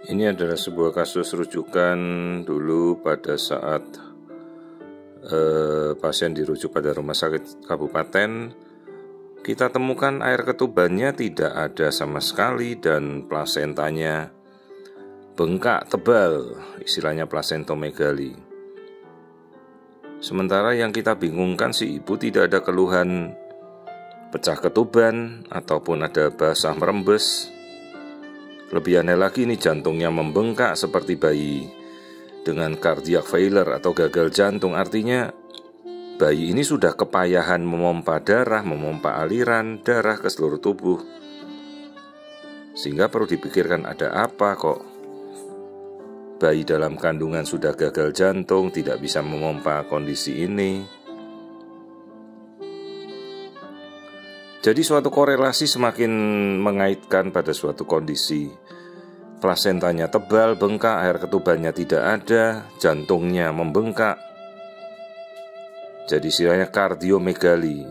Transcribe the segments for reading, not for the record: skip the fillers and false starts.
Ini adalah sebuah kasus rujukan dulu pada saat pasien dirujuk pada rumah sakit kabupaten. Kita temukan air ketubannya tidak ada sama sekali dan plasentanya bengkak tebal, istilahnya plasentomegali. Sementara yang kita bingungkan, si ibu tidak ada keluhan pecah ketuban ataupun ada basah merembes. Lebih aneh lagi, ini jantungnya membengkak seperti bayi dengan cardiac failure atau gagal jantung. Artinya bayi ini sudah kepayahan memompa darah, memompa aliran darah ke seluruh tubuh. Sehingga perlu dipikirkan, ada apa kok bayi dalam kandungan sudah gagal jantung, tidak bisa memompa kondisi ini. Jadi suatu korelasi semakin mengaitkan pada suatu kondisi. Plasentanya tebal, bengkak, air ketubannya tidak ada, jantungnya membengkak. Jadi istilahnya kardiomegali.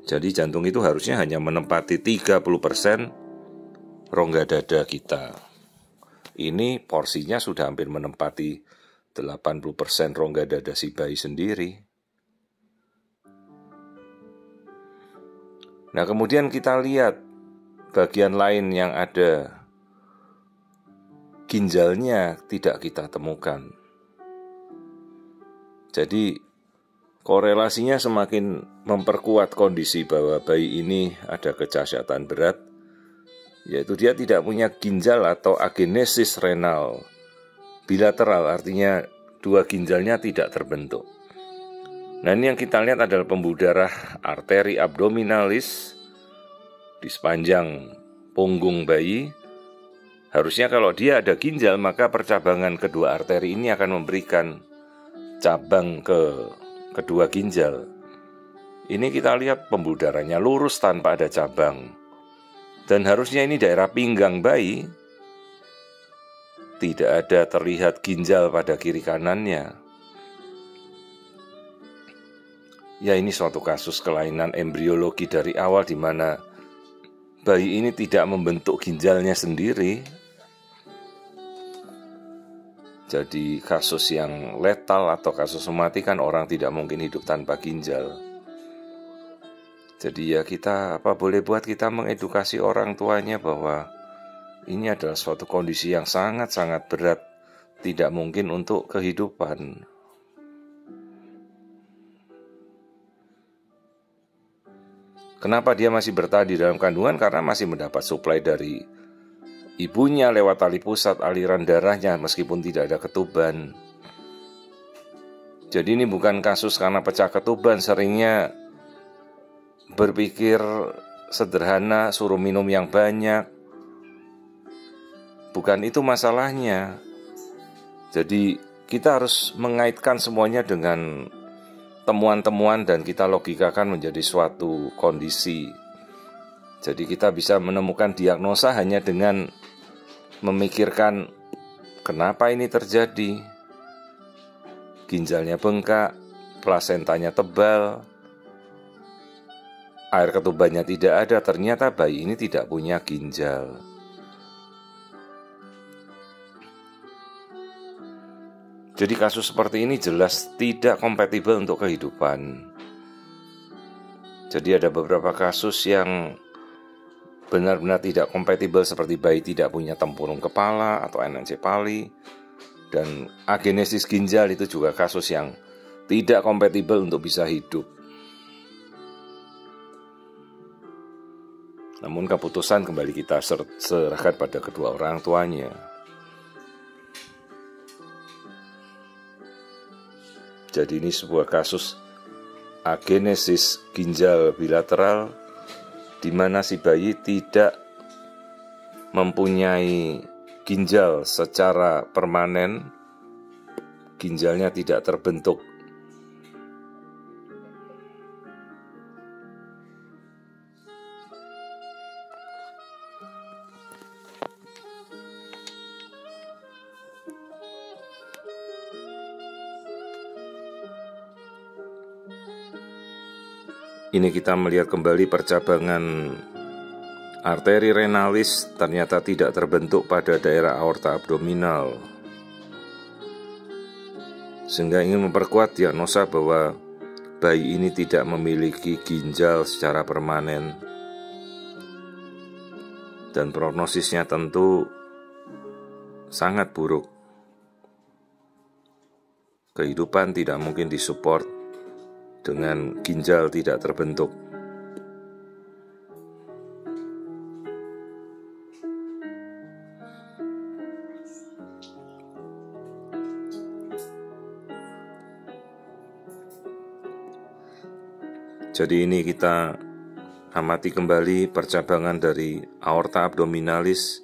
Jadi jantung itu harusnya hanya menempati 30% rongga dada kita. Ini porsinya sudah hampir menempati 80% rongga dada si bayi sendiri. Nah, kemudian kita lihat bagian lain yang ada ginjalnya tidak kita temukan. Jadi korelasinya semakin memperkuat kondisi bahwa bayi ini ada kecacsatan berat, yaitu dia tidak punya ginjal atau agenesis renal bilateral, artinya dua ginjalnya tidak terbentuk. Nah, ini yang kita lihat adalah pembuluh darah arteri abdominalis di sepanjang punggung bayi. Harusnya kalau dia ada ginjal, maka percabangan kedua arteri ini akan memberikan cabang ke kedua ginjal. Ini kita lihat pembuluh darahnya lurus tanpa ada cabang. Dan harusnya ini daerah pinggang bayi, tidak ada terlihat ginjal pada kiri kanannya. Ya, ini suatu kasus kelainan embriologi dari awal di mana bayi ini tidak membentuk ginjalnya sendiri. Jadi kasus yang letal atau kasus mematikan, orang tidak mungkin hidup tanpa ginjal. Jadi ya kita apa boleh buat, kita mengedukasi orang tuanya bahwa ini adalah suatu kondisi yang sangat-sangat berat, tidak mungkin untuk kehidupan. Kenapa dia masih bertahan di dalam kandungan? Karena masih mendapat suplai dari ibunya lewat tali pusat aliran darahnya meskipun tidak ada ketuban. Jadi ini bukan kasus karena pecah ketuban. Seringnya berpikir sederhana, suruh minum yang banyak. Bukan itu masalahnya. Jadi kita harus mengaitkan semuanya dengan temuan-temuan dan kita logikakan menjadi suatu kondisi. Jadi kita bisa menemukan diagnosa hanya dengan memikirkan kenapa ini terjadi. Ginjalnya bengkak, plasentanya tebal, air ketubannya tidak ada, ternyata bayi ini tidak punya ginjal. Jadi kasus seperti ini jelas tidak kompatibel untuk kehidupan. Jadi ada beberapa kasus yang benar-benar tidak kompatibel, seperti bayi tidak punya tempurung kepala atau anencefali, dan agenesis ginjal itu juga kasus yang tidak kompatibel untuk bisa hidup. Namun keputusan kembali kita serahkan pada kedua orang tuanya. Jadi ini sebuah kasus agenesis ginjal bilateral di mana si bayi tidak mempunyai ginjal secara permanen, ginjalnya tidak terbentuk. Ini kita melihat kembali percabangan arteri renalis ternyata tidak terbentuk pada daerah aorta abdominal, sehingga ingin memperkuat diagnosa bahwa bayi ini tidak memiliki ginjal secara permanen, dan prognosisnya tentu sangat buruk. Kehidupan tidak mungkin disupport dengan ginjal tidak terbentuk. Jadi ini kita amati kembali percabangan dari aorta abdominalis.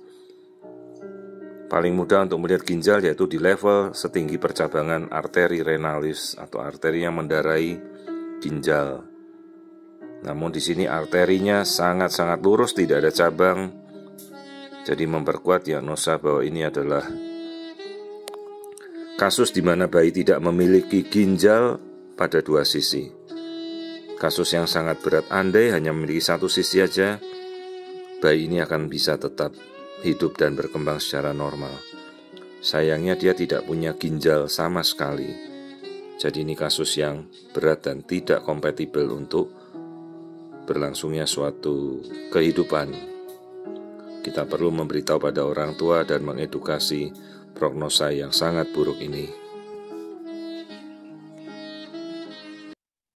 Paling mudah untuk melihat ginjal yaitu di level setinggi percabangan arteri renalis atau arteri yang mendarai ginjal. Namun di sini arterinya sangat-sangat lurus, tidak ada cabang. Jadi memperkuat diagnosa bahwa ini adalah kasus di mana bayi tidak memiliki ginjal pada dua sisi. Kasus yang sangat berat, andai hanya memiliki satu sisi saja, bayi ini akan bisa tetap hidup dan berkembang secara normal. Sayangnya dia tidak punya ginjal sama sekali. Jadi ini kasus yang berat dan tidak kompatibel untuk berlangsungnya suatu kehidupan. Kita perlu memberitahu pada orang tua dan mengedukasi prognosa yang sangat buruk ini.